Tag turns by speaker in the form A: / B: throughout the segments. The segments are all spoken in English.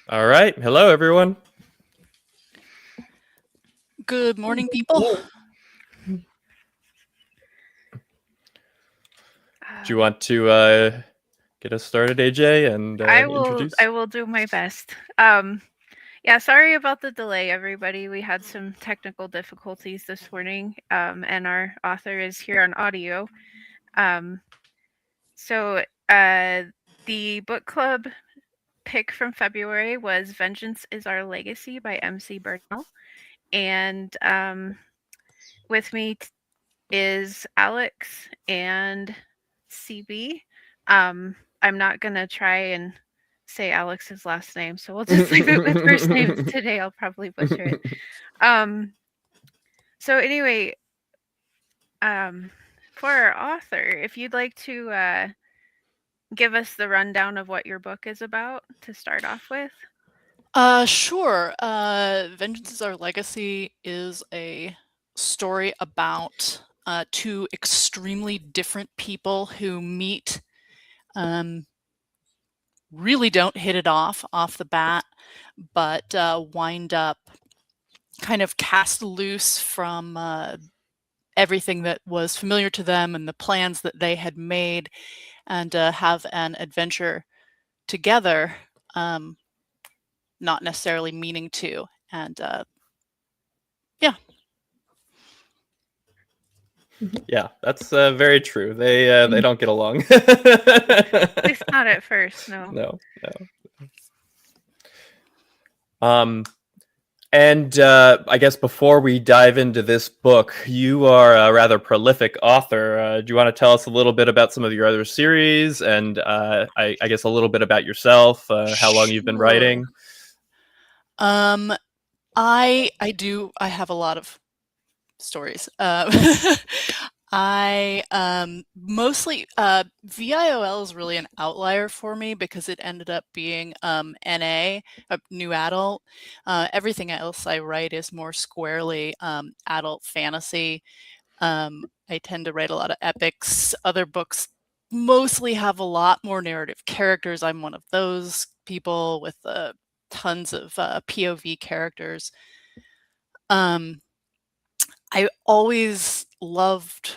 A: All right. Hello, everyone.
B: Good morning, people.
A: Do you
C: Um,
A: want to get us started, AJ, and
C: I will
A: introduce?
C: I will do my best. Yeah, sorry about the delay, everybody. We had some technical difficulties this morning, and our author is here on audio. Um, so the book club pick from February was "Vengeance Is Our Legacy" by MC Burnell, and with me is Alex and CB. I'm not gonna try and say Alex's last name, so we'll just leave it with first names today. I'll probably butcher it. Um, so anyway, um, for our author, if you'd like to give us the rundown of what your book is about to start off with.
B: Sure. Vengeance is Our Legacy is a story about two extremely different people who meet, really don't hit it off the bat, but wind up kind of cast loose from everything that was familiar to them and the plans that they had made, and have an adventure together. Not necessarily meaning to. And yeah.
A: Yeah, that's very true. They don't get along.
C: At least not at first, no.
A: No, no. And I guess before we dive into this book, you are a rather prolific author. Do you want to tell us a little bit about some of your other series, and I guess a little bit about yourself, how long you've been
B: Sure.
A: writing?
B: I have a lot of stories. I mostly VIOL is really an outlier for me because it ended up being NA, a new adult. Everything else I write is more squarely adult fantasy. I tend to write a lot of epics. Other books mostly have a lot more narrative characters. I'm one of those people with tons of POV characters. Um, I always loved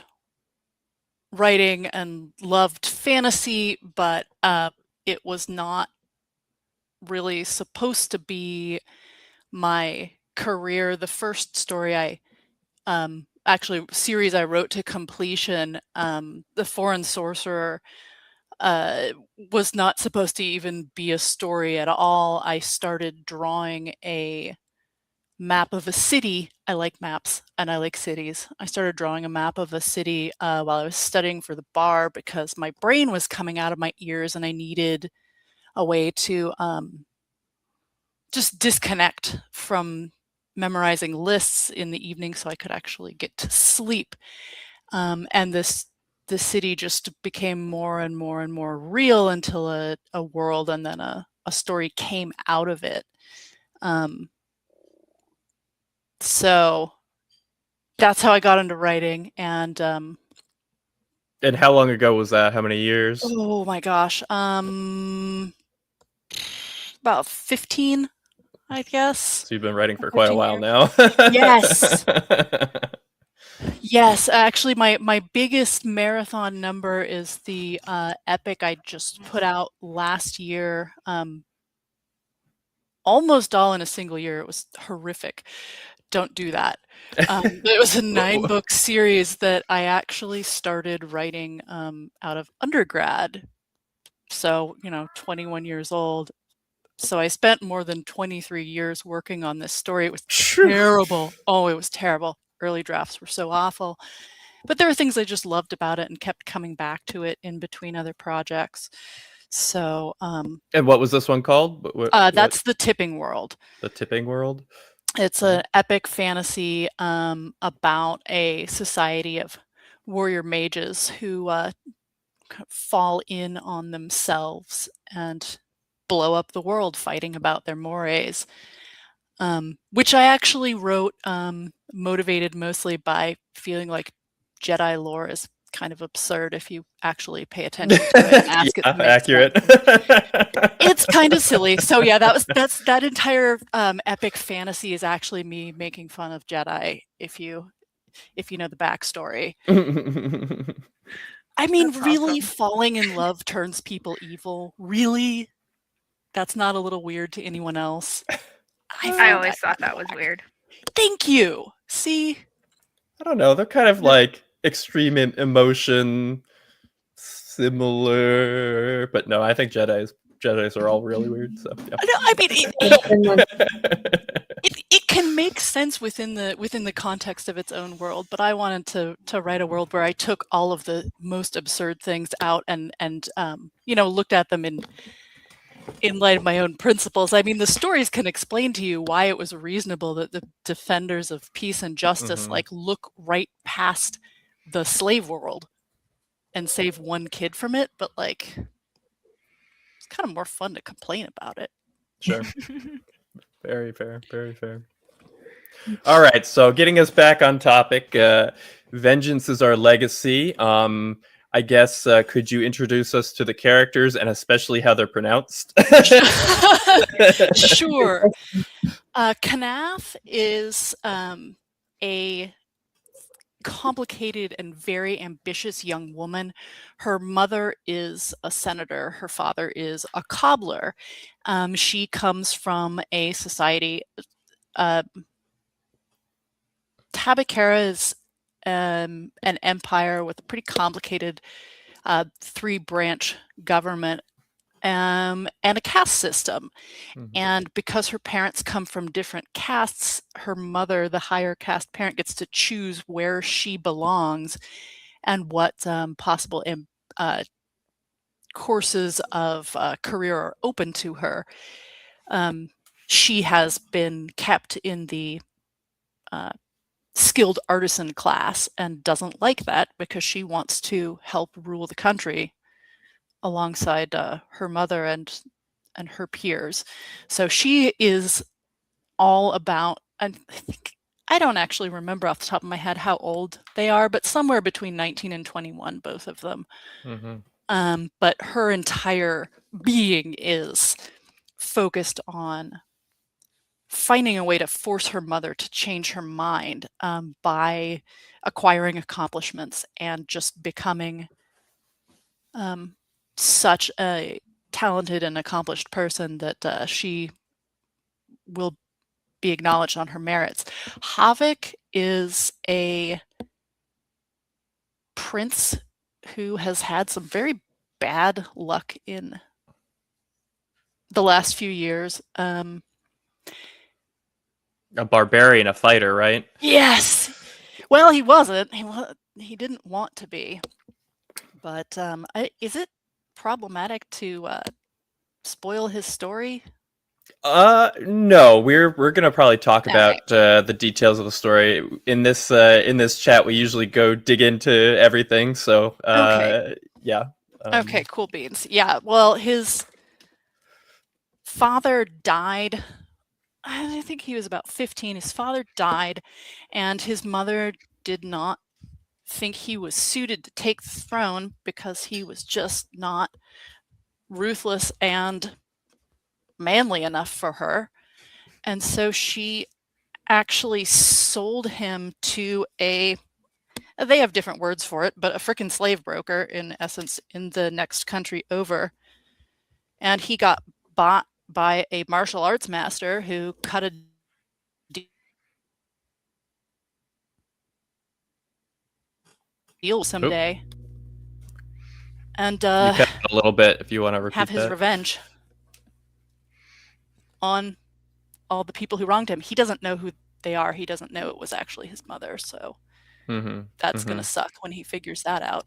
B: writing and loved fantasy, but it was not really supposed to be my career. The first story actually series I wrote to completion, The Foreign Sorcerer, was not supposed to even be a story at all. I started drawing a map of a city. I like maps and I like cities. I started drawing a map of a city while I was studying for the bar because my brain was coming out of my ears and I needed a way to just disconnect from memorizing lists in the evening so I could actually get to sleep. And the city just became more and more and more real until a world and then a story came out of it. So that's how I got into writing. And
A: And how long ago was that? How many years?
B: oh my gosh, about 15, I guess.
A: So you've been writing for quite a
B: 15
A: while
B: years.
A: now.
B: Yes. Yes, actually, my biggest marathon number is the epic I just put out last year, almost all in a single year. It was horrific. Don't do that. It was a 9-book series that I actually started writing out of undergrad. So, 21 years old. So I spent more than 23 years working on this story. It was terrible. Oh, it was terrible. Early drafts were so awful. But there were things I just loved about it and kept coming back to it in between other projects. So
A: And what was this one called?
B: that's The Tipping World.
A: The Tipping World?
B: It's an epic fantasy about a society of warrior mages who fall in on themselves and blow up the world fighting about their mores, which I actually wrote motivated mostly by feeling like Jedi lore is kind of absurd if you actually pay attention to it and ask it to make
A: accurate.
B: sense. It's kind of silly. So yeah, that entire epic fantasy is actually me making fun of Jedi. If you know the backstory. I mean,
C: That's
B: really,
C: awesome.
B: falling in love turns people evil. Really, that's not a little weird to anyone else.
C: I always thought that was weird.
B: Thank you. See,
A: I don't know. They're kind of like extreme emotion, similar, but no, I think Jedi's are all really weird. So yeah.
B: no, I mean, it can make sense within the context of its own world, but I wanted to write a world where I took all of the most absurd things out and looked at them in light of my own principles. I mean, the stories can explain to you why it was reasonable that the defenders of peace and justice look right past the slave world and save one kid from it, but it's kind of more fun to complain about it.
A: Sure. Very fair. Very fair. All right, so getting us back on topic, vengeance is our legacy. I guess, could you introduce us to the characters and especially how they're pronounced?
B: Sure. Kanath is a complicated and very ambitious young woman. Her mother is a senator. Her father is a cobbler. She comes from a society. Tabakera is an empire with a pretty complicated 3-branch government and a caste system. And because her parents come from different castes, her mother, the higher caste parent, gets to choose where she belongs and what possible courses of career are open to her. She has been kept in the skilled artisan class and doesn't like that because she wants to help rule the country alongside her mother and her peers. So she is all about, I don't actually remember off the top of my head how old they are, but somewhere between 19 and 21, both of them. But her entire being is focused on finding a way to force her mother to change her mind by acquiring accomplishments and just becoming such a talented and accomplished person that she will be acknowledged on her merits. Havoc is a prince who has had some very bad luck in the last few years.
A: A barbarian, a fighter, right?
B: Yes. Well, he wasn't. He didn't want to be. But is it problematic to spoil his story?
A: No, we're gonna probably talk about the details of the story in this chat. We usually go dig into everything. So
B: okay.
A: Yeah.
B: Okay, cool beans. Yeah. Well, his father died. I think he was about 15. His father died, and his mother did not think he was suited to take the throne because he was just not ruthless and manly enough for her. And so she actually sold him to they have different words for it, but a frickin' slave broker, in essence, in the next country over. And he got bought by a martial arts master who cut a deal someday. And
A: you cut a little bit if you want to repeat
B: have his revenge on all the people who wronged him. He doesn't know who they are. He doesn't know it was actually his mother. So that's gonna suck when he figures that out.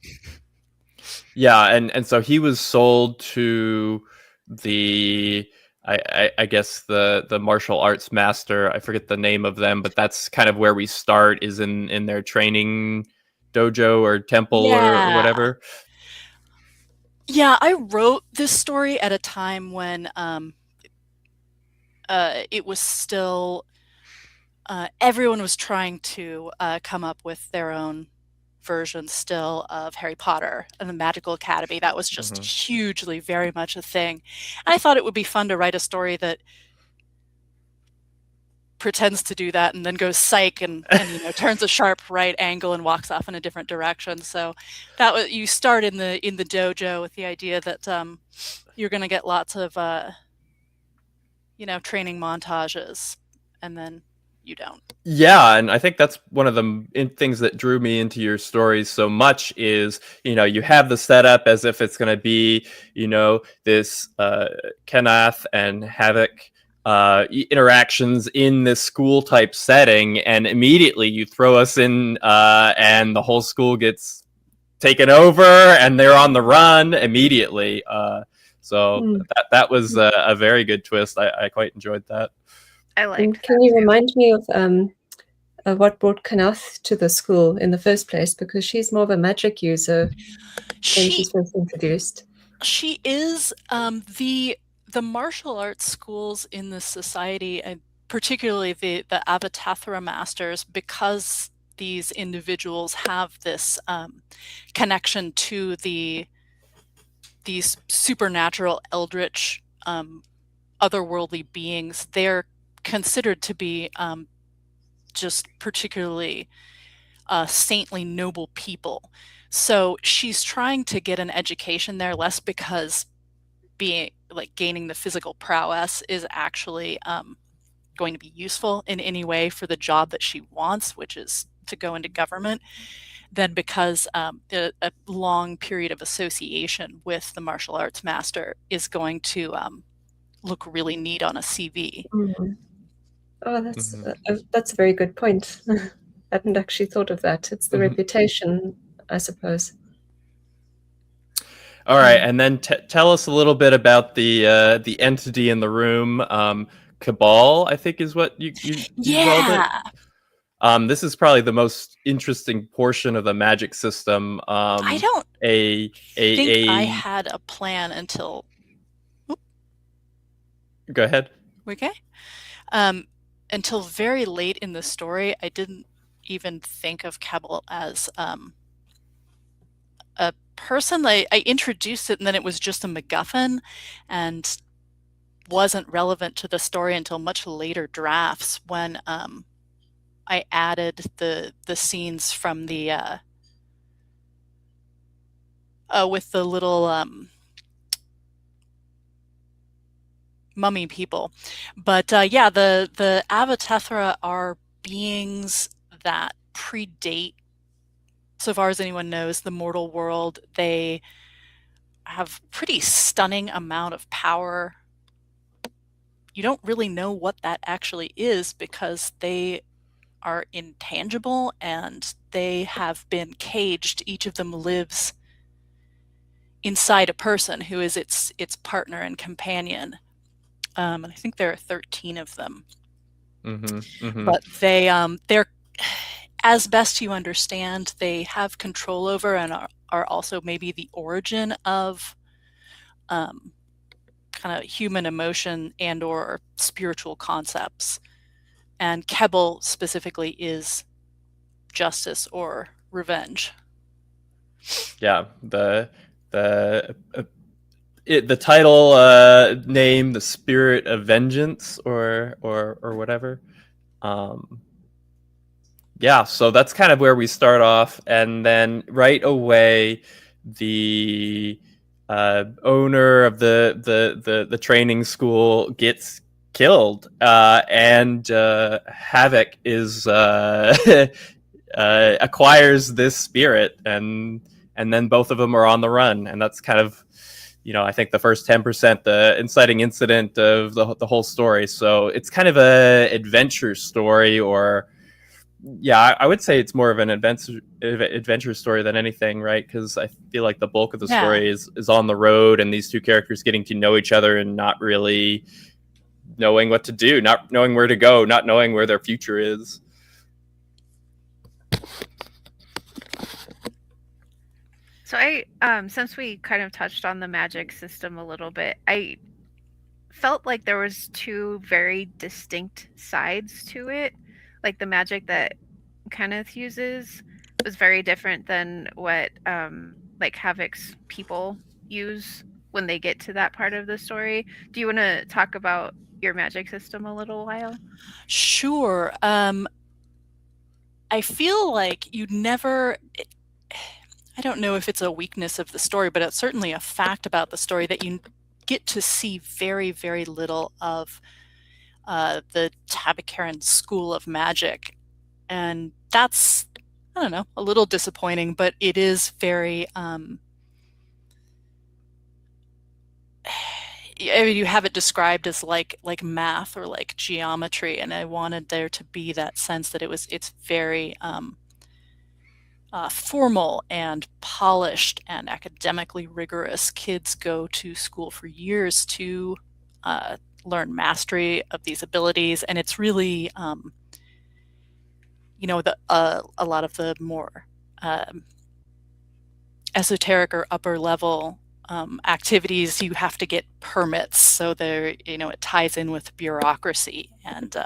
A: Yeah, and so he was sold to the I guess the martial arts master. I forget the name of them, but that's kind of where we start, is in their training dojo or temple or whatever.
B: Yeah, I wrote this story at a time when it was still everyone was trying to come up with their own version still of Harry Potter and the Magical Academy. That was just hugely, very much a thing. And I thought it would be fun to write a story that pretends to do that and then goes psych and turns a sharp right angle and walks off in a different direction. So that was, you start in the dojo with the idea that you're going to get lots of training montages, and then you don't.
A: Yeah, and I think that's one of the things that drew me into your stories so much is, you have the setup as if it's going to be, this Kenneth and Havoc interactions in this school type setting, and immediately you throw us in and the whole school gets taken over and they're on the run immediately. So that was a very good twist. I quite enjoyed that.
C: I liked.
D: Can you remind me of what brought Kanath to the school in the first place? Because she's more of a magic user when she's first introduced.
B: She is. The martial arts schools in this society, and particularly the Avathethra masters, because these individuals have this connection to these supernatural, eldritch, otherworldly beings, they're considered to be just particularly saintly, noble people. So she's trying to get an education there, less because gaining the physical prowess is actually going to be useful in any way for the job that she wants, which is to go into government, than because a long period of association with the martial arts master is going to look really neat on a CV.
D: Oh, that's a very good point. I hadn't actually thought of that. It's the reputation, I suppose.
A: All right, and then tell us a little bit about the entity in the room. Cabal, I think, is what you called it. This is probably the most interesting portion of the magic system.
B: I don't think I had a plan until.
A: Go ahead.
B: Okay. Until very late in the story, I didn't even think of Cabal as a person. I introduced it, and then it was just a MacGuffin and wasn't relevant to the story until much later drafts, when I added the scenes from the with the little mummy people. But yeah, the Avathethra are beings that predate, so far as anyone knows, the mortal world. They have pretty stunning amount of power. You don't really know what that actually is because they are intangible and they have been caged. Each of them lives inside a person who is its partner and companion. And I think there are 13 of them. But they're, as best you understand, they have control over and are also maybe the origin of kind of human emotion and or spiritual concepts. And Kebel specifically is justice or revenge.
A: Yeah, the title name, the Spirit of Vengeance, or whatever. Yeah, so that's kind of where we start off, and then right away, the owner of the training school gets killed, and Havoc is acquires this spirit, and then both of them are on the run, and that's kind of, I think the first 10%, the inciting incident of the whole story. So it's kind of a adventure story, or I would say it's more of an adventure story than anything, right? Because I feel like the bulk of the story is on the road, and these two characters getting to know each other and not really knowing what to do, not knowing where to go, not knowing where their future is.
C: So since we kind of touched on the magic system a little bit, I felt like there was two very distinct sides to it. Like the magic that Kenneth uses was very different than what like Havoc's people use when they get to that part of the story. Do you want to talk about your magic system a little while?
B: Sure. I feel like you never, I don't know if it's a weakness of the story, but it's certainly a fact about the story that you get to see very, very little of the Tabacaran school of magic. And that's, I don't know, a little disappointing, but it is very, I mean, you have it described as like math or like geometry, and I wanted there to be that sense that it's very formal and polished and academically rigorous. Kids go to school for years to learn mastery of these abilities, and it's really, you know, a lot of the more esoteric or upper level activities, you have to get permits, so there, you know, it ties in with bureaucracy and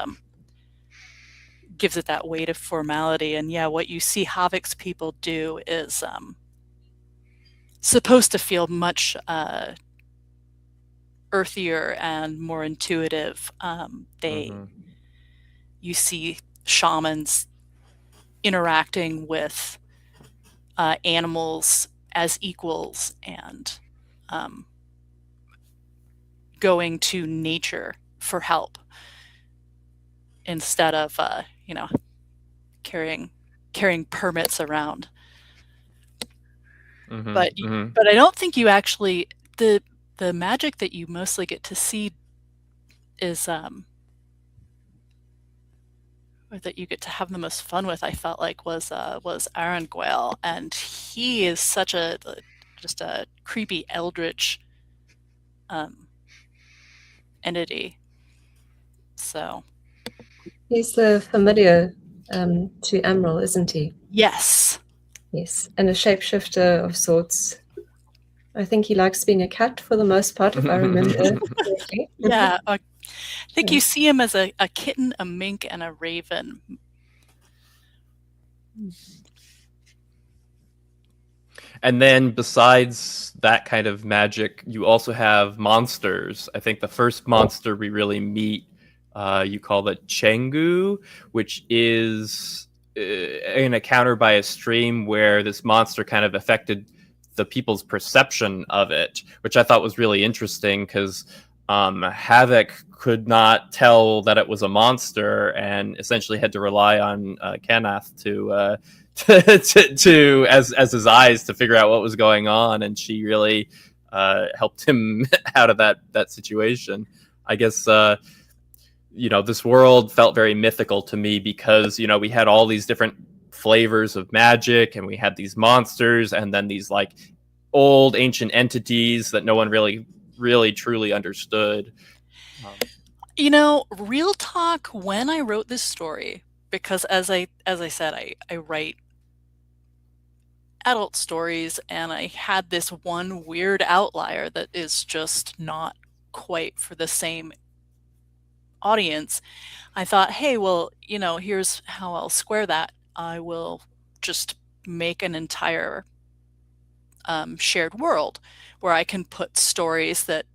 B: gives it that weight of formality. And yeah, what you see Havoc's people do is supposed to feel much earthier and more intuitive. You see shamans interacting with animals as equals and going to nature for help instead of you know, carrying permits around. But I don't think you actually, the magic that you mostly get to see is or that you get to have the most fun with, I felt like, was Arangwale, and he is such a just a creepy eldritch entity. So
D: He's the familiar to Amril, isn't he?
B: yes.
D: Yes, and a shapeshifter of sorts. I think he likes being a cat for the most part, if I remember correctly.
B: Yeah, I think you see him as a kitten, a mink, and a raven.
A: And then besides that kind of magic, you also have monsters. I think the first monster we really meet, you call it Chengu, which is an encounter by a stream where this monster kind of affected the people's perception of it, which I thought was really interesting because Havoc could not tell that it was a monster and essentially had to rely on Kanath to as his eyes to figure out what was going on, and she really helped him out of that situation. I guess you know, this world felt very mythical to me because, you know, we had all these different flavors of magic, and we had these monsters, and then these like old ancient entities that no one really truly understood.
B: You know, real talk, when I wrote this story, because as I said, I write adult stories, and I had this one weird outlier that is just not quite for the same audience. I thought, hey, well, you know, here's how I'll square that. I will just make an entire shared world where I can put stories that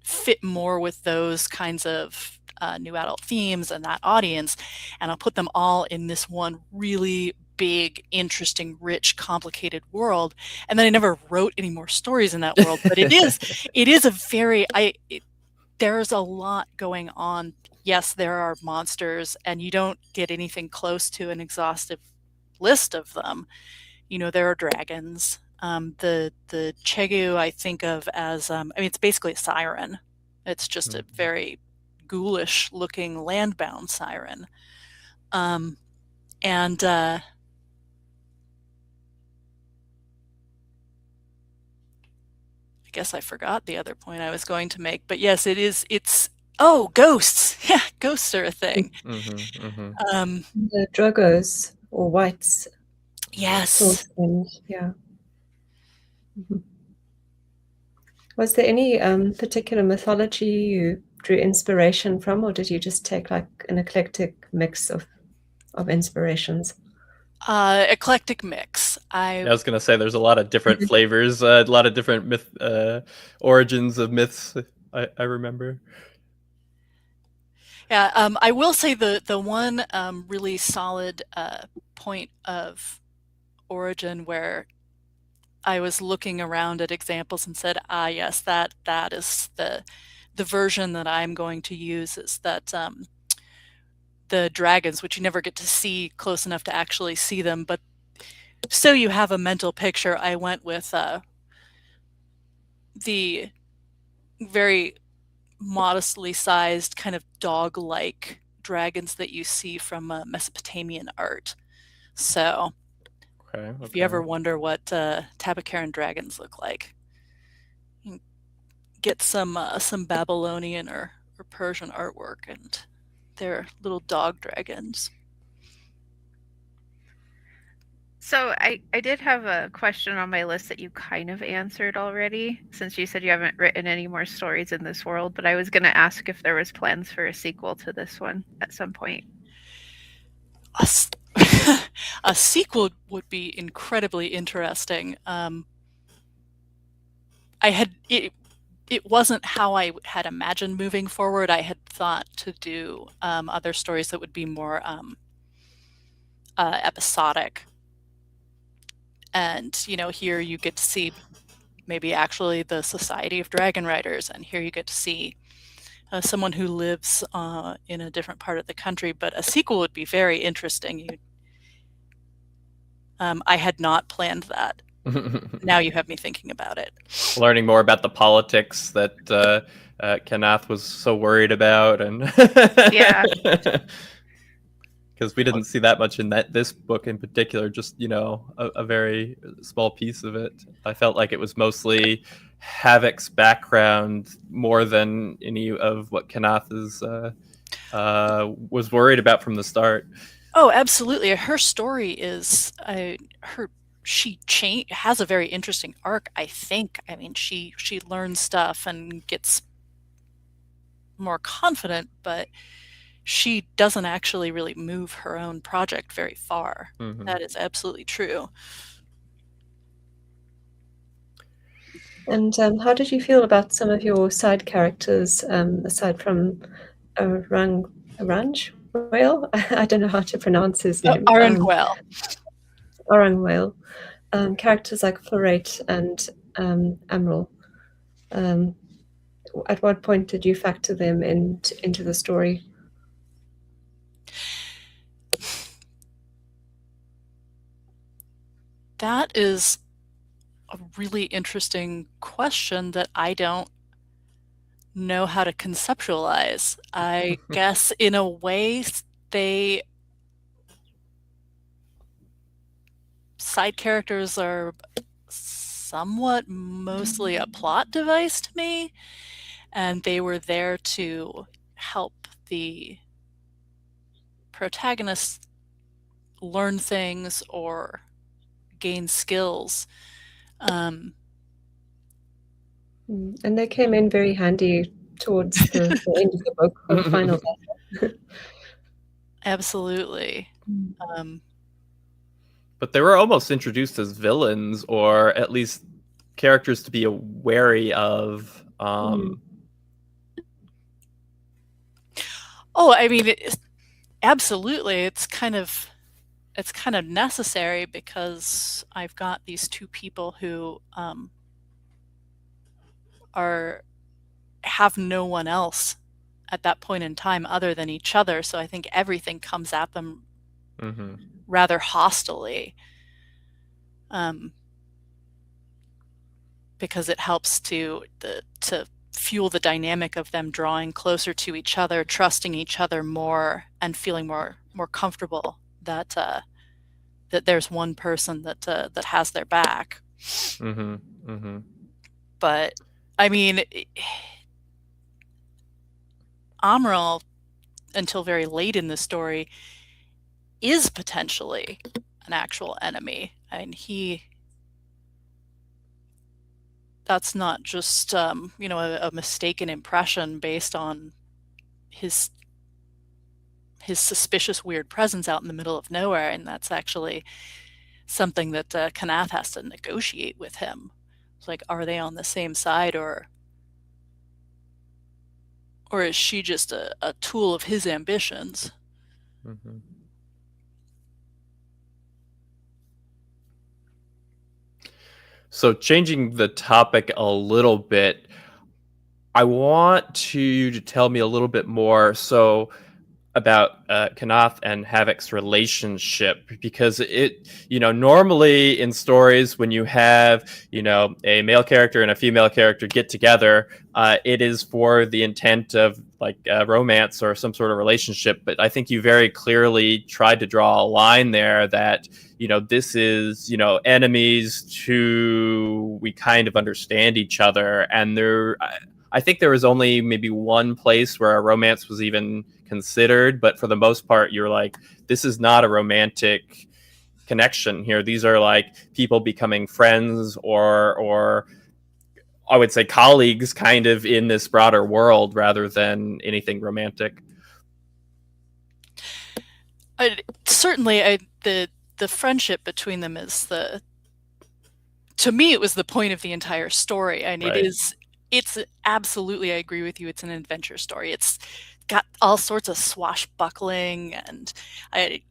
B: fit more with those kinds of new adult themes and that audience, and I'll put them all in this one really big, interesting, rich, complicated world. And then I never wrote any more stories in that world, but it is a very, there's a lot going on. Yes, there are monsters, and you don't get anything close to an exhaustive list of them. You know, there are dragons. The Chegu I think of as, I mean, it's basically a siren. It's just a very ghoulish looking landbound siren. And I guess I forgot the other point I was going to make, but yes, it's ghosts. Yeah, ghosts are a thing.
D: The Drogos or whites.
B: Yes.
D: Yeah. Was there any particular mythology you drew inspiration from, or did you just take like an eclectic mix of inspirations?
B: Eclectic mix.
A: I was going to say there's a lot of different flavors, a lot of different myth origins of myths. I remember.
B: Yeah, I will say the one really solid point of origin where I was looking around at examples and said, ah, yes, that is the version that I'm going to use, is that the dragons, which you never get to see close enough to actually see them, but so you have a mental picture, I went with the very modestly sized kind of dog-like dragons that you see from Mesopotamian art. So if you ever wonder what Tabacaran dragons look like, you can get some Babylonian or Persian artwork, and they're little dog dragons.
C: So I did have a question on my list that you kind of answered already, since you said you haven't written any more stories in this world, but I was going to ask if there was plans for a sequel to this one at some point.
B: A sequel would be incredibly interesting. It wasn't how I had imagined moving forward. I had thought to do other stories that would be more episodic. And, here you get to see maybe actually the Society of Dragon Riders, and here you get to see someone who lives in a different part of the country. But a sequel would be very interesting. I had not planned that. Now you have me thinking about it.
A: Learning more about the politics that Kanath was so worried about, and
C: yeah,
A: because we didn't see that much in this book in particular, just a very small piece of it. I felt like it was mostly Havoc's background more than any of what Kanath was worried about from the start.
B: Oh, absolutely. Her story is she has a very interesting arc, I think. I mean, she learns stuff and gets more confident, but she doesn't actually really move her own project very far. Mm-hmm. That is absolutely true.
D: And how did you feel about some of your side characters, aside from Arangwale? I don't know how to pronounce his name.
B: Arangwale.
D: Arangwale. Characters like Florate and Amril. At what point did you factor them into the story?
B: That is a really interesting question that I don't know how to conceptualize. I guess in a way side characters are somewhat mostly a plot device to me, and they were there to help the protagonist learn things or gain skills.
D: And they came in very handy towards the end of the book, or the final battle.
B: Absolutely.
A: But they were almost introduced as villains, or at least characters to be wary of.
B: Oh, I mean, absolutely. It's kind of necessary, because I've got these two people who have no one else at that point in time other than each other. So I think everything comes at them rather hostilely, because it helps to fuel the dynamic of them drawing closer to each other, trusting each other more, and feeling more comfortable that there's one person that has their back. But I mean, Amril, until very late in the story, is potentially an actual enemy, and that's not just a mistaken impression based on his his suspicious, weird presence out in the middle of nowhere, and that's actually something that Kanath has to negotiate with him. It's like, are they on the same side, or is she just a tool of his ambitions?
A: Mm-hmm. So changing the topic a little bit, I want you to tell me a little bit more about Kanath and Havoc's relationship, because normally in stories when you have, a male character and a female character get together, it is for the intent of like romance or some sort of relationship. But I think you very clearly tried to draw a line there that, this is, enemies to, we kind of understand each other. And I think there was only maybe one place where a romance was even considered, but for the most part, you're like, this is not a romantic connection here. These are like people becoming friends or I would say colleagues kind of in this broader world rather than anything romantic.
B: Certainly, the friendship between them is to me, it was the point of the entire story. And
A: Right.
B: it's absolutely, I agree with you, it's an adventure story. It's got all sorts of swashbuckling, and I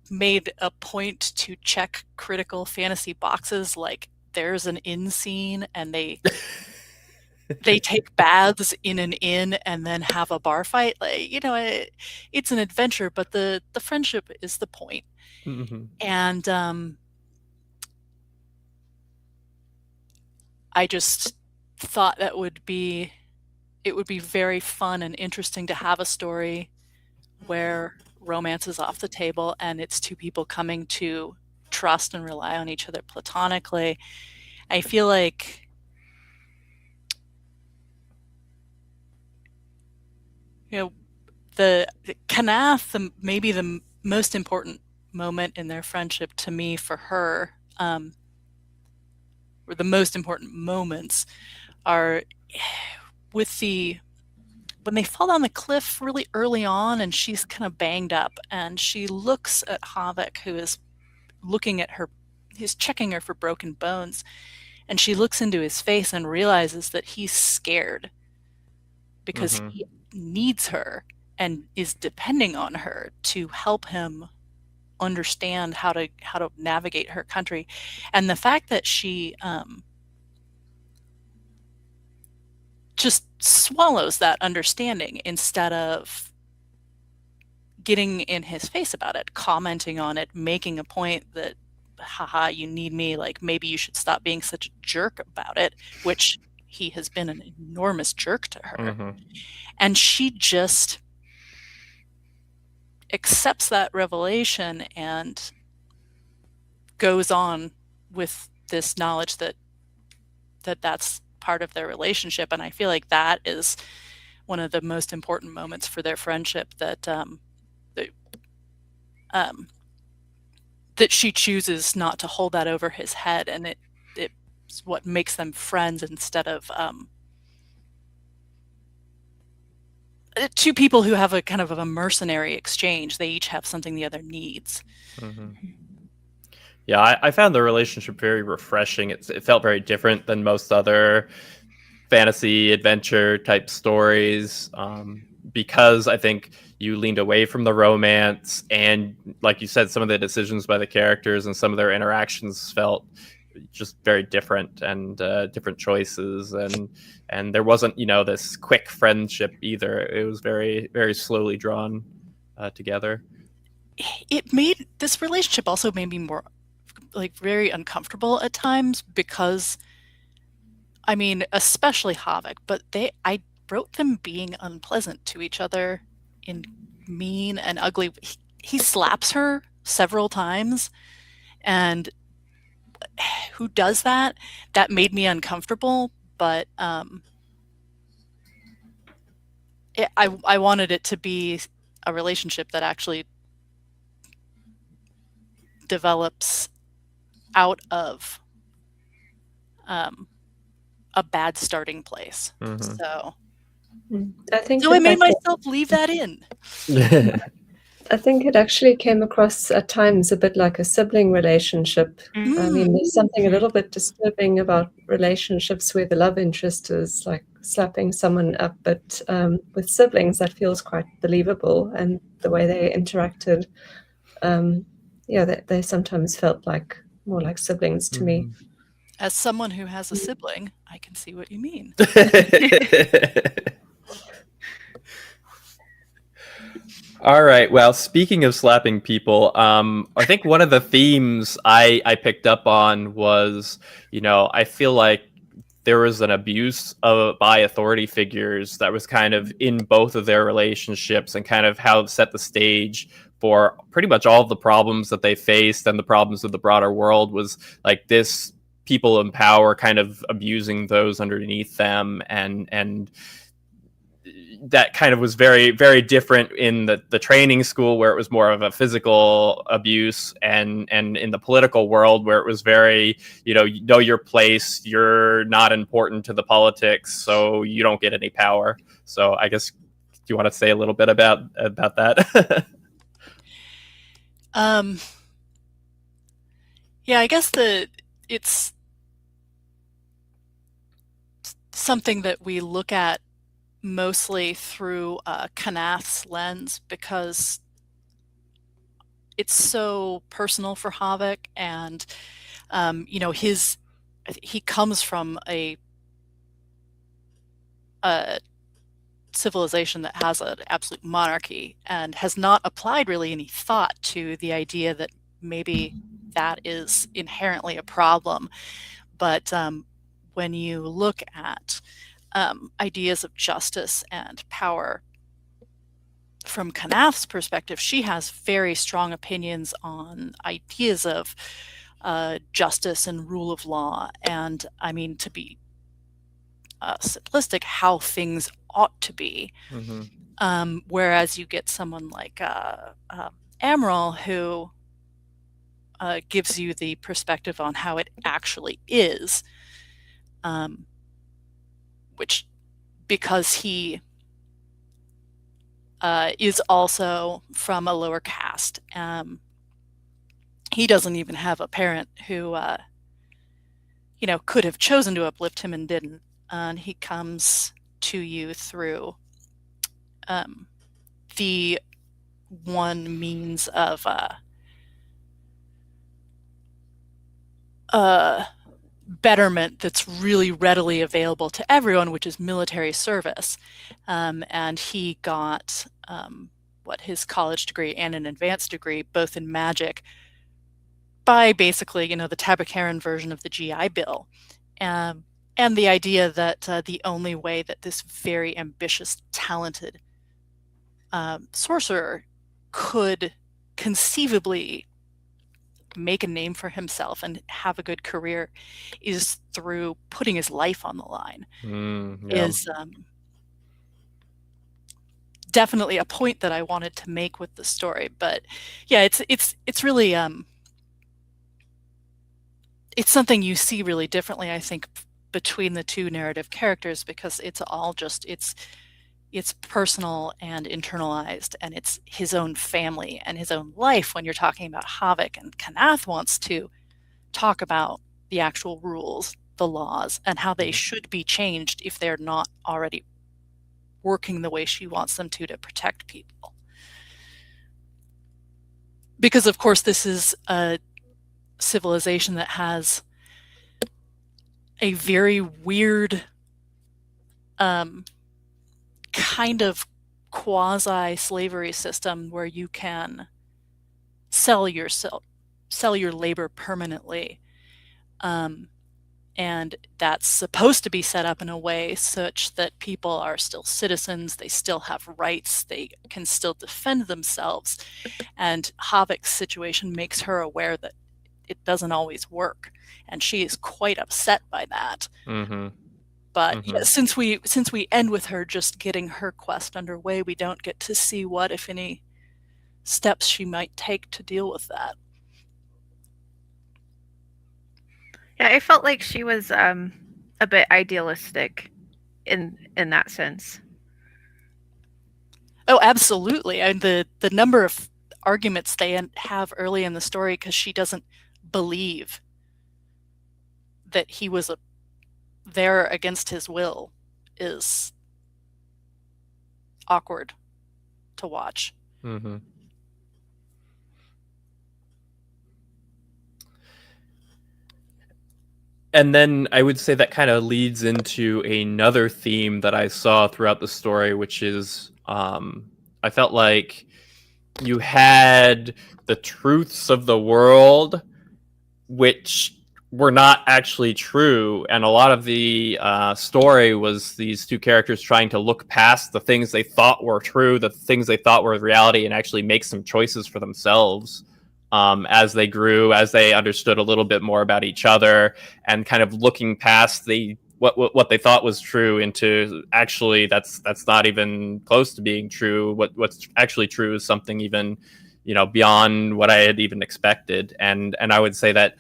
B: made a point to check critical fantasy boxes, like there's an inn scene and they take baths in an inn and then have a bar fight. Like, it's an adventure, but the friendship is the point.
A: Mm-hmm.
B: And I just thought it would be very fun and interesting to have a story where romance is off the table and it's two people coming to trust and rely on each other platonically. I feel like the Kanath, maybe the most important moment in their friendship to me, for her, or the most important moments, are when they fall down the cliff really early on and she's kind of banged up and she looks at Havoc, who is looking at her, he's checking her for broken bones, and she looks into his face and realizes that he's scared because
A: Mm-hmm.
B: he needs her and is depending on her to help him understand how to navigate her country. And the fact that she just swallows that understanding instead of getting in his face about it, commenting on it, making a point that, haha, you need me, like maybe you should stop being such a jerk about it, which he has been an enormous jerk to her.
A: Mm-hmm.
B: And she just accepts that revelation and goes on with this knowledge that that's part of their relationship. And I feel like that is one of the most important moments for their friendship, that that she chooses not to hold that over his head, and it's what makes them friends instead of two people who have a kind of a mercenary exchange. They each have something the other needs.
A: Mm-hmm. Yeah, I found the relationship very refreshing. It felt very different than most other fantasy adventure type stories, because I think you leaned away from the romance, and like you said, some of the decisions by the characters and some of their interactions felt just very different, and different choices, and there wasn't this quick friendship either. It was very, very slowly drawn together.
B: It made this relationship also made me more like very uncomfortable at times, because I mean, especially Havoc, but I wrote them being unpleasant to each other in mean and ugly. He slaps her several times, and who does that? That made me uncomfortable, but I wanted it to be a relationship that actually develops out of a bad starting place.
A: Mm-hmm.
B: So
D: I think
B: I made myself leave that in.
D: I think it actually came across at times a bit like a sibling relationship. I mean, there's something a little bit disturbing about relationships where the love interest is like slapping someone up, but with siblings, that feels quite believable. And the way they interacted, they sometimes felt like more like siblings to me.
B: As someone who has a sibling, I can see what you mean.
A: All right. Well, speaking of slapping people, I think one of the themes I picked up on was, I feel like there was an abuse by authority figures that was kind of in both of their relationships, and kind of how it set the stage for pretty much all of the problems that they faced and the problems of the broader world. Was like this people in power kind of abusing those underneath them, and that kind of was very, very different in the training school, where it was more of a physical abuse, and in the political world, where it was very, you know your place, you're not important to the politics, so you don't get any power. So I guess, do you want to say a little bit about that?
B: Yeah, I guess it's something that we look at mostly through Kanath's lens, because it's so personal for Havik, and he comes from a civilization that has an absolute monarchy and has not applied really any thought to the idea that maybe that is inherently a problem. But when you look at ideas of justice and power from Kanath's perspective, she has very strong opinions on ideas of justice and rule of law, and I mean, to be simplistic, how things ought to be. Whereas you get someone like Amaral, who gives you the perspective on how it actually is, which, because he is also from a lower caste, he doesn't even have a parent who could have chosen to uplift him and didn't, and he comes to you through the one means of betterment that's really readily available to everyone, which is military service. And he got his college degree and an advanced degree, both in magic, by basically, the Tabakaran version of the GI Bill. And the idea that the only way that this very ambitious, talented sorcerer could conceivably make a name for himself and have a good career is through putting his life on the line. Is definitely a point that I wanted to make with the story. But yeah, it's really it's something you see really differently, I think, between the two narrative characters, because it's all just it's personal and internalized, and it's his own family and his own life when you're talking about Havik. And Kanath wants to talk about the actual rules, the laws, and how they should be changed if they're not already working the way she wants them to protect people. Because, of course, this is a civilization that has a very weird kind of quasi-slavery system where you can sell your labor permanently, and that's supposed to be set up in a way such that people are still citizens, they still have rights, they can still defend themselves. And Havik's situation makes her aware that it doesn't always work, and she is quite upset by that. But yeah, since we end with her just getting her quest underway, we don't get to see what, if any, steps she might take to deal with that.
C: Yeah, I felt like she was a bit idealistic in that sense.
B: Oh, absolutely. And the number of arguments they have early in the story because she doesn't believe that he was there against his will is awkward to watch.
A: Mm-hmm. And then I would say that kind of leads into another theme that I saw throughout the story, which is I felt like you had the truths of the world, which were not actually true. And a lot of the story was these two characters trying to look past the things they thought were true, the things they thought were reality, and actually make some choices for themselves. As they grew, as they understood a little bit more about each other, and kind of looking past what they thought was true into actually that's not even close to being true. What's actually true is something even, beyond what I had even expected. And I would say that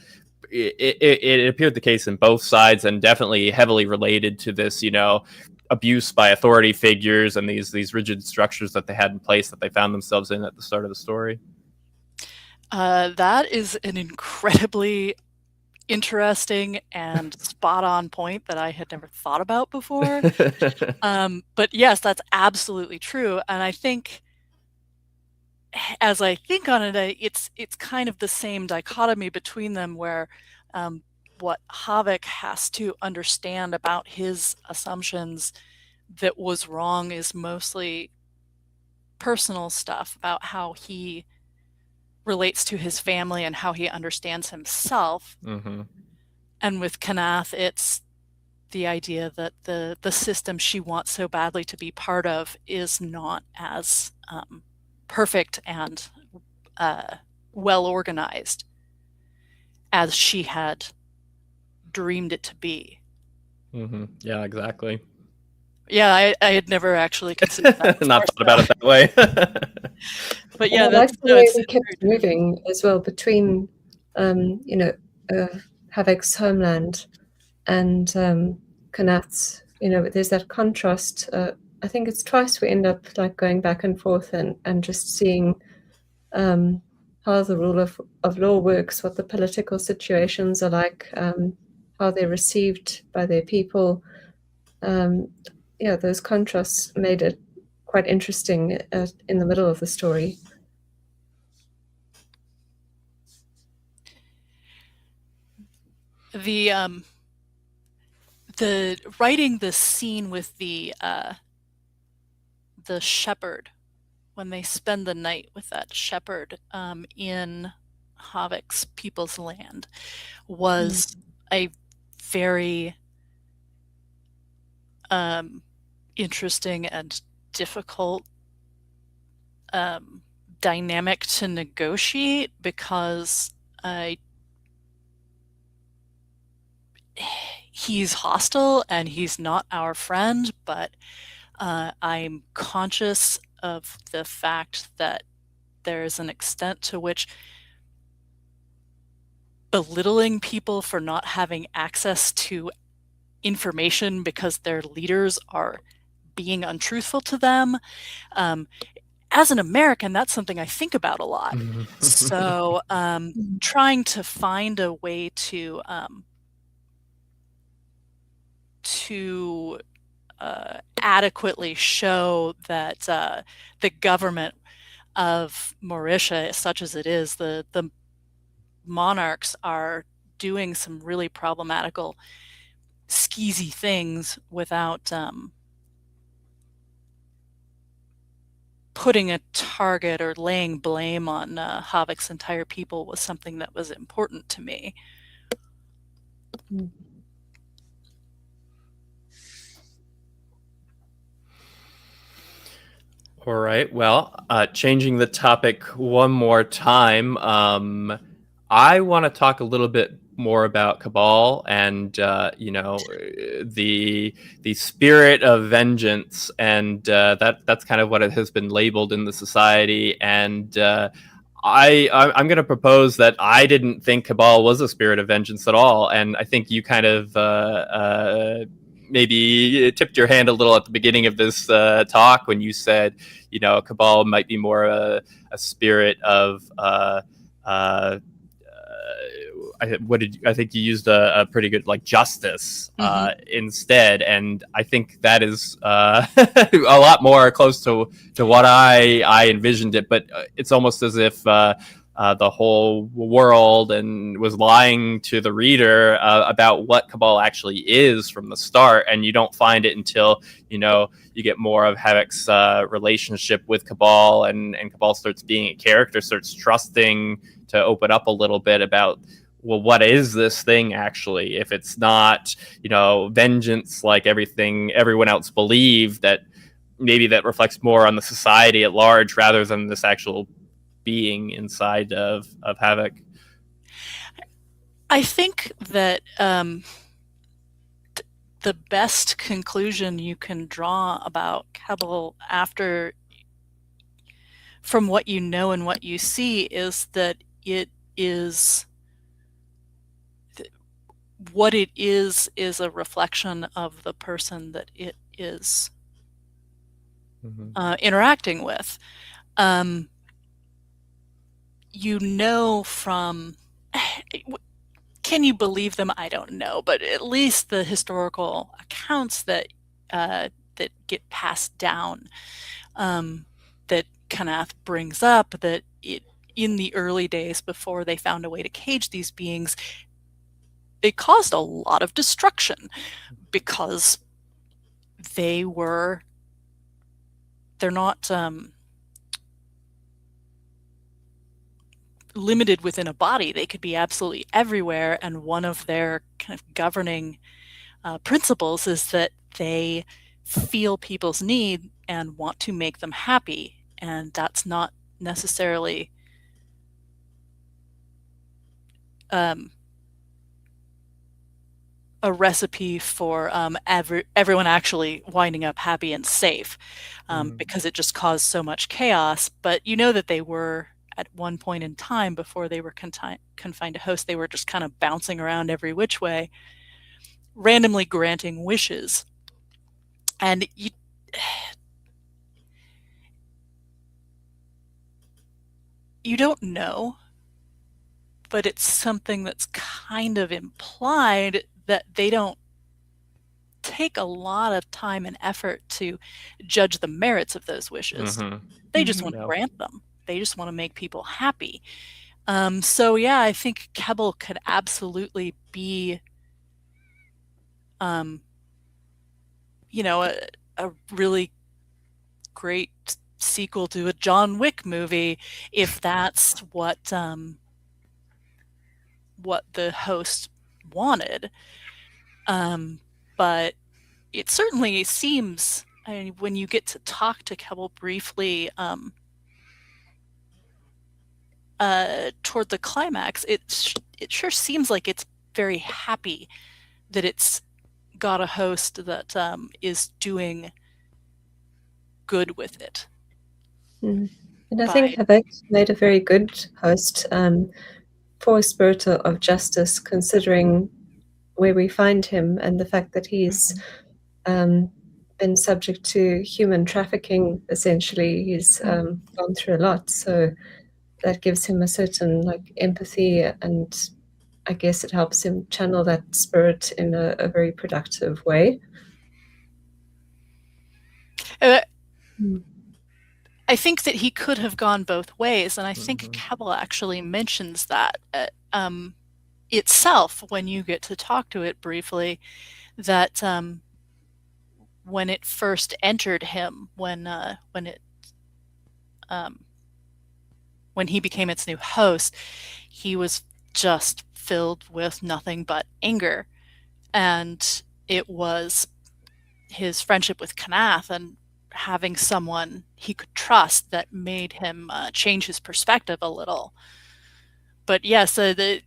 A: it appeared the case in both sides, and definitely heavily related to this, abuse by authority figures and these rigid structures that they had in place that they found themselves in at the start of the story.
B: That is an incredibly interesting and spot-on point that I had never thought about before. But yes, that's absolutely true. And I think, as I think on it, it's kind of the same dichotomy between them, where what Havik has to understand about his assumptions that was wrong is mostly personal stuff about how he relates to his family and how he understands himself.
A: Mm-hmm.
B: And with Kanath, it's the idea that the system she wants so badly to be part of is not as perfect and well organized as she had dreamed it to be.
A: Mm-hmm. Yeah, exactly.
B: Yeah, I had never actually considered that.
A: Not thought about it that way.
B: But yeah,
D: I like the way we kept moving as well between, Havik's homeland and Kanath's. There's that contrast. I think it's twice we end up like going back and forth and just seeing how the rule of law works, what the political situations are like, how they're received by their people. Those contrasts made it quite interesting in the middle of the story.
B: The writing the scene with the shepherd, when they spend the night with that shepherd in Havik's people's land, was a very interesting and difficult dynamic to negotiate, because he's hostile and he's not our friend, but I'm conscious of the fact that there's an extent to which belittling people for not having access to information because their leaders are being untruthful to them. As an American, that's something I think about a lot. So trying to find a way to adequately show that the government of Mauritius, such as it is, the monarchs are doing some really problematical, skeezy things without putting a target or laying blame on Havik's entire people, was something that was important to me.
A: All right. Well, changing the topic one more time, I want to talk a little bit more about Cabal and the spirit of vengeance, and that's kind of what it has been labeled in the society. And I'm going to propose that I didn't think Cabal was a spirit of vengeance at all, and I think you kind of maybe tipped your hand a little at the beginning of this talk when you said, Cabal might be more a spirit of I think you used a pretty good justice instead, and I think that is a lot more close to what I envisioned it. But it's almost as if the whole world and was lying to the reader about what Cabal actually is from the start, and you don't find it until you get more of Havoc's relationship with Cabal, and Cabal starts being a character, starts trusting to open up a little bit about, well, what is this thing actually? If it's not, vengeance like everyone else believed, that maybe that reflects more on the society at large rather than this actual being inside of Havoc.
B: I think that the best conclusion you can draw about Cabal from what you know and what you see is that it is what it is a reflection of the person that it is interacting with. From, can you believe them? I don't know, but at least the historical accounts that get passed down, that Kanath brings up, that in the early days before they found a way to cage these beings, it caused a lot of destruction because they're not limited within a body. They could be absolutely everywhere, and one of their kind of governing principles is that they feel people's need and want to make them happy, and that's not necessarily a recipe for everyone actually winding up happy and safe, because it just caused so much chaos. But that they were, at one point in time before they were confined to host, they were just kind of bouncing around every which way, randomly granting wishes. And you don't know, but it's something that's kind of implied, that they don't take a lot of time and effort to judge the merits of those wishes. They just want to grant them. They just want to make people happy. So yeah, I think Cabal could absolutely be a really great sequel to a John Wick movie, if that's what the host wanted. But it certainly seems, when you get to talk to Cabal briefly toward the climax, it sure seems like it's very happy that it's got a host that is doing good with it.
D: And I think Havoc made a very good host for Spirit of Justice, considering where we find him and the fact that he's been subject to human trafficking. Essentially, he's gone through a lot, so that gives him a certain empathy, and I guess it helps him channel that spirit in a very productive way.
B: I think that he could have gone both ways, and I think Cabal actually mentions that itself when you get to talk to it briefly, that when it first entered him, when he became its new host, he was just filled with nothing but anger, and it was his friendship with Kanath and having someone he could trust that made him change his perspective a little. But yes, the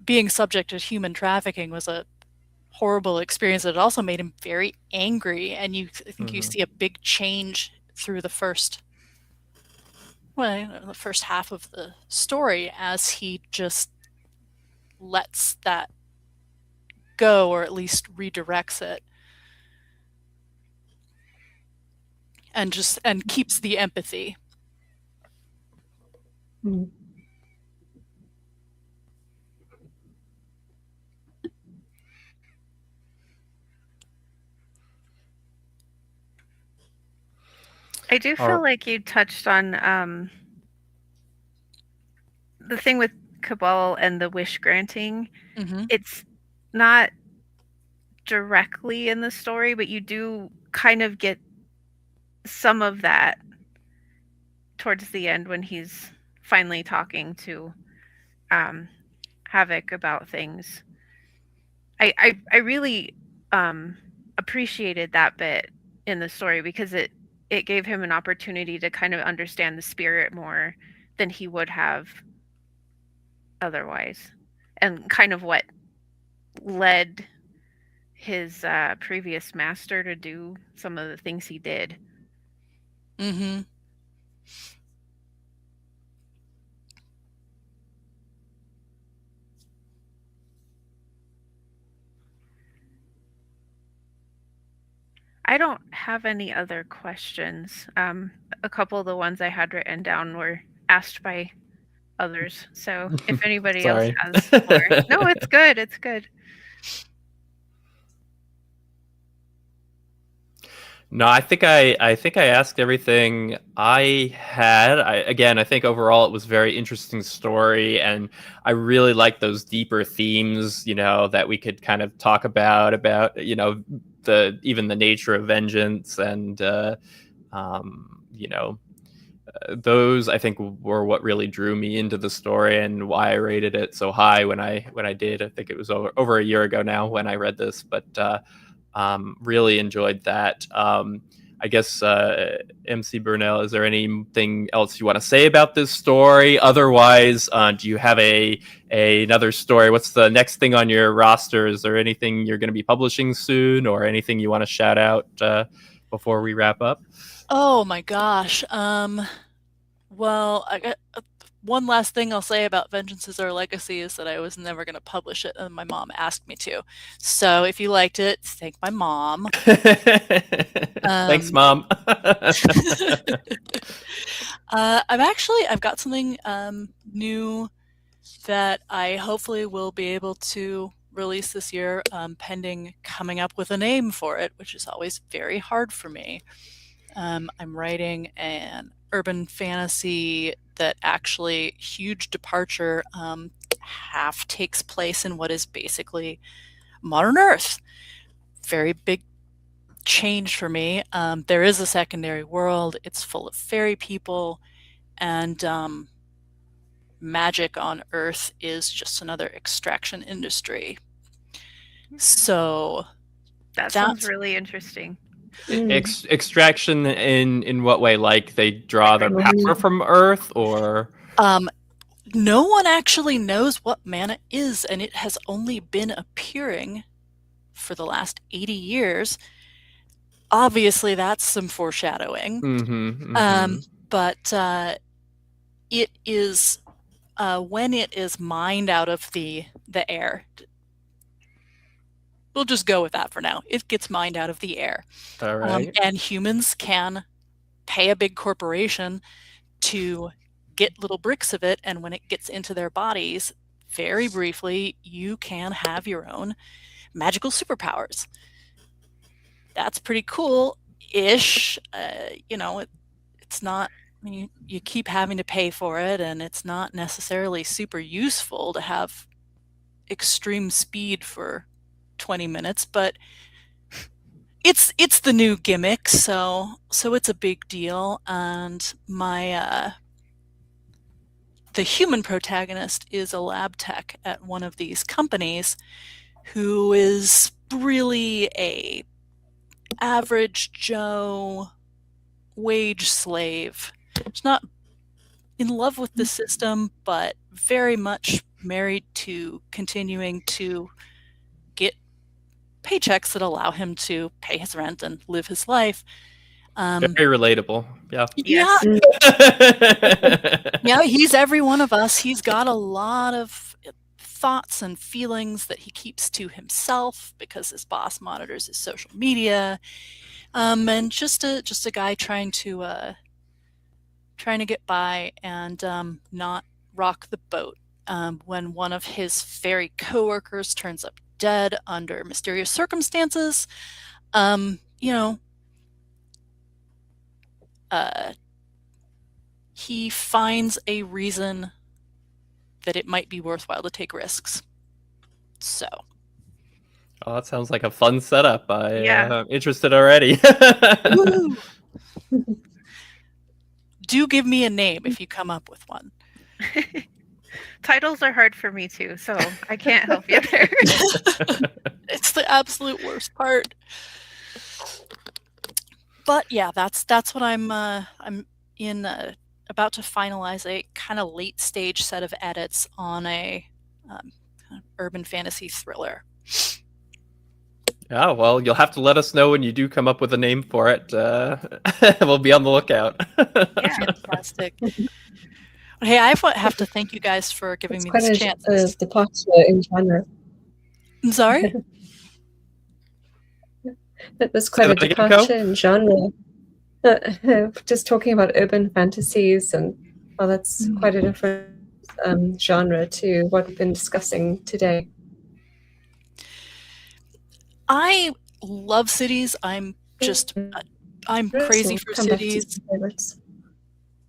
B: being subject to human trafficking was a horrible experience. It also made him very angry, and I think you see a big change through the first half of the story, as he just lets that go, or at least redirects it. And keeps the empathy.
D: Mm.
C: I do feel like you touched on the thing with Cabal and the wish granting.
B: Mm-hmm.
C: It's not directly in the story, but you do kind of get some of that towards the end when he's finally talking to Havoc about things. I really appreciated that bit in the story because it gave him an opportunity to kind of understand the spirit more than he would have otherwise, and kind of what led his previous master to do some of the things he did.
B: Mm-hmm.
C: I don't have any other questions. A couple of the ones I had written down were asked by others. So if anybody else has more. No, it's good. It's good.
A: No, I think I asked everything I had. I think overall it was a very interesting story, and I really like those deeper themes, that we could kind of talk about, even the nature of vengeance, and those I think were what really drew me into the story and why I rated it so high when I did. I think it was over a year ago now when I read this, but really enjoyed that. I guess MC Burnell, is there anything else you want to say about this story? Otherwise, do you have another story? What's the next thing on your roster? Is there anything you're going to be publishing soon, or anything you want to shout out before we wrap up?
B: Oh my gosh. Well, I got one last thing I'll say about Vengeance is Our Legacy is that I was never going to publish it, and my mom asked me to. So if you liked it, thank my mom.
A: Thanks, Mom.
B: I've got something new that I hopefully will be able to release this year, pending coming up with a name for it, which is always very hard for me. I'm writing an urban fantasy that actually, huge departure, half takes place in what is basically modern Earth. Very big change for me. There is a secondary world. It's full of fairy people, and magic on Earth is just another extraction industry. So
C: that sounds really interesting.
A: Extraction in what way? Like they draw their power from Earth, or?
B: No one actually knows what mana is, and it has only been appearing for the last 80 years. Obviously, that's some foreshadowing. But it is when it is mined out of the air. We'll just go with that for now. It gets mined out of the air.
A: All right.
B: And humans can pay a big corporation to get little bricks of it, and when it gets into their bodies, very briefly, you can have your own magical superpowers. That's pretty cool-ish. It's not, I mean, you keep having to pay for it, and it's not necessarily super useful to have extreme speed for 20 minutes, but it's the new gimmick, so it's a big deal. And my the human protagonist is a lab tech at one of these companies who is really a average Joe wage slave. She's not in love with the system, but very much married to continuing to get paychecks that allow him to pay his rent and live his life.
A: Very relatable. Yeah.
B: Yeah. Yeah, he's every one of us. He's got a lot of thoughts and feelings that he keeps to himself because his boss monitors his social media, and just a guy trying to get by and not rock the boat. When one of his fairy coworkers turns up dead under mysterious circumstances, he finds a reason that it might be worthwhile to take risks. So.
A: Oh, that sounds like a fun setup.
C: Yeah.
A: I'm interested already.
B: Do give me a name if you come up with one.
C: Titles are hard for me too, so I can't help you there.
B: It's the absolute worst part. But yeah, that's what I'm in about to finalize a kind of late stage set of edits on a kind of urban fantasy thriller.
A: Yeah, well, you'll have to let us know when you do come up with a name for it. We'll be on the lookout.
B: Yeah, fantastic. Hey, I have to thank you guys for giving me this chance.
D: Quite a departure in genre.
B: I'm sorry?
D: That was quite a departure in genre. Just talking about urban fantasies, and that's quite a different genre to what we've been discussing today.
B: I love cities. I'm crazy for cities.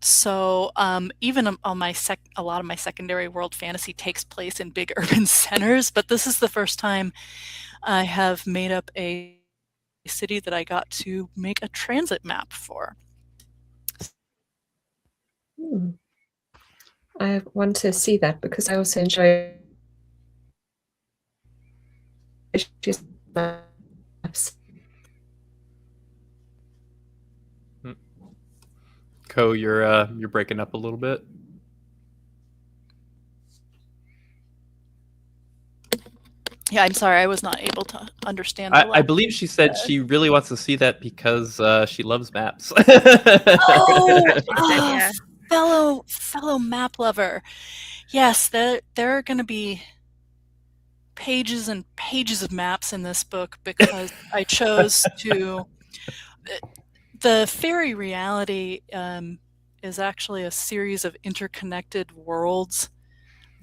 B: So even on a lot of my secondary world fantasy takes place in big urban centers, but this is the first time I have made up a city that I got to make a transit map for.
D: I want to see that because I also enjoy maps.
A: Co, you're breaking up a little bit.
B: Yeah, I'm sorry, I was not able to understand.
A: I believe she said she really wants to see that because she loves maps.
C: Yeah.
B: Fellow map lover. Yes, there are going to be pages and pages of maps in this book because I chose to. The fairy reality is actually a series of interconnected worlds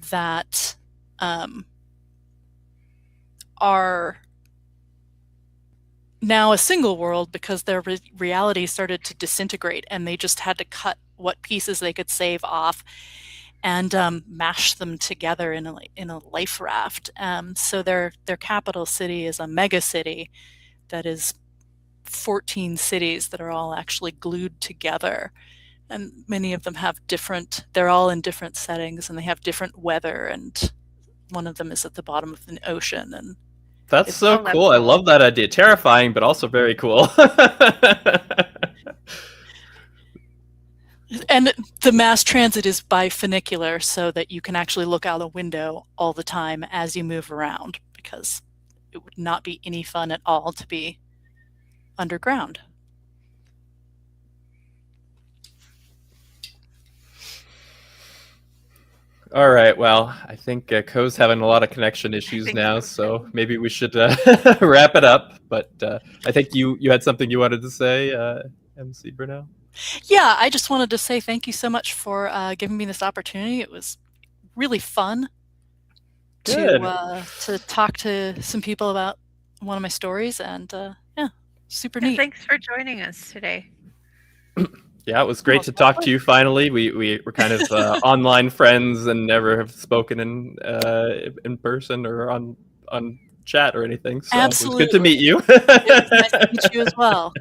B: that are now a single world because their reality started to disintegrate and they just had to cut what pieces they could save off and mash them together in a life raft. So their capital city is a mega city that is 14 cities that are all actually glued together, and many of them have they're all in different settings and they have different weather, and one of them is at the bottom of an ocean. And
A: that's so cool. I love that idea. Terrifying, but also very cool.
B: And the mass transit is by funicular so that you can actually look out a window all the time as you move around, because it would not be any fun at all to be underground.
A: All right. Well, I think Ko's having a lot of connection issues now, so maybe we should wrap it up. But I think you had something you wanted to say, MC Burnell.
B: Yeah, I just wanted to say thank you so much for giving me this opportunity. It was really fun to talk to some people about one of my stories, and yeah, super neat.
C: Thanks for joining us today.
A: Yeah, it was great to talk to you finally. We were kind of online friends and never have spoken in person or on chat or anything. So
B: absolutely.
A: It was good to meet you.
B: It was nice to meet you as well.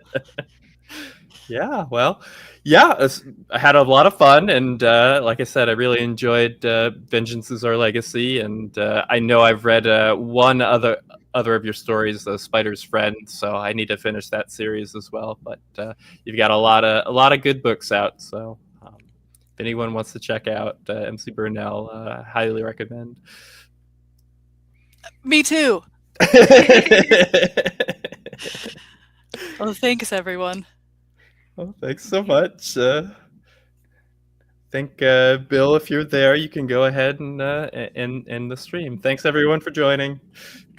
A: Yeah, well, yeah, I had a lot of fun, and like I said, I really enjoyed Vengeance is Our Legacy, and I know I've read one other of your stories, The Spider's Friend, so I need to finish that series as well. But you've got a lot of good books out, so if anyone wants to check out MC Burnell, highly recommend.
B: Me too. Well, thanks everyone.
A: Well, thanks so much. think, Bill, if you're there, you can go ahead and end the stream. Thanks, everyone, for joining.